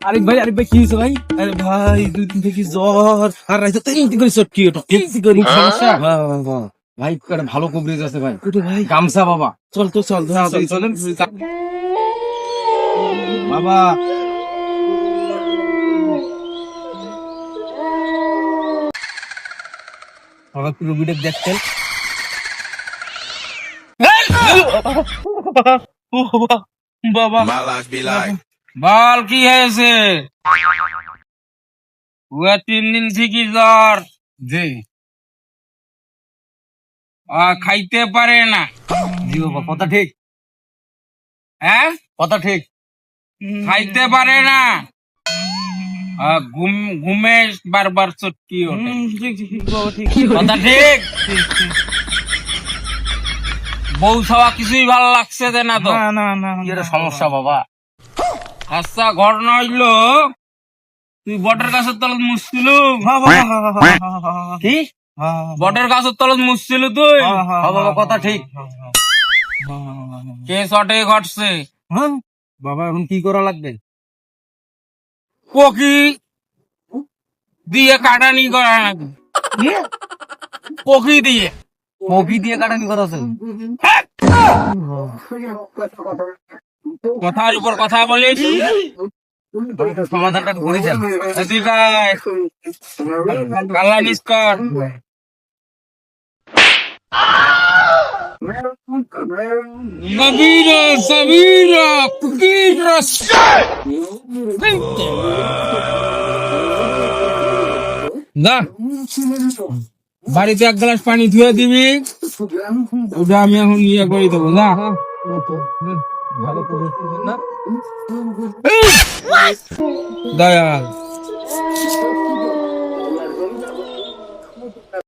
আরেক ভাই কি হয়েছে ভাই? আরে ভাই 2 দিন থেকে জ্বর আর রাইতে 3 করে চটকি ওঠো সমস্যা। ভাই একটা ভালো কভারেজ আছে ভাই। ভাই গামছা বাবা, চল তো চল চলেন বাবা। বাবা পুরো ভিডিও দেখতেন। বাবা My life be like. বল কি হয়েছে? 3 দিন থেকে জ্বর, জি খাইতে পারে না। জি বাবা, কথা ঠিক, হ্যাঁ, কথা ঠিক। খাইতে পারে না। ঘুমে বারবার চটকি ওঠে। কথা ঠিক। বউ ছাওয়া কিছুই ভালো লাগছে যে না তো? কি একটা সমস্যা বাবা? আচ্ছা, ঘটনা হইলো তুই বটের গাছের তলত মুছছিল। কি বটের গাছের তলত মুছছিল তুই। বাবা, কথা ঠিক। কে চটে ঘটছে? হ্যাঁ বাবা, এখন কি করা লাগবে? পকি দিয়ে কাটানি করা নাকি? পকি দিয়ে। কফি দিয়ে কাটানি করা আছে? কথার উপর কথা বলিস। সমাধানটা করে যান। ঠিক আছে, কালা নিষ্কর। Sabira, Sabira, Kukira, না বাড়িতে 1 গ্লাস পানি ধুয়ে দিবি, ওটা আমি এখন ইয়ে করে দেবো। না ভালো করে না দয়াল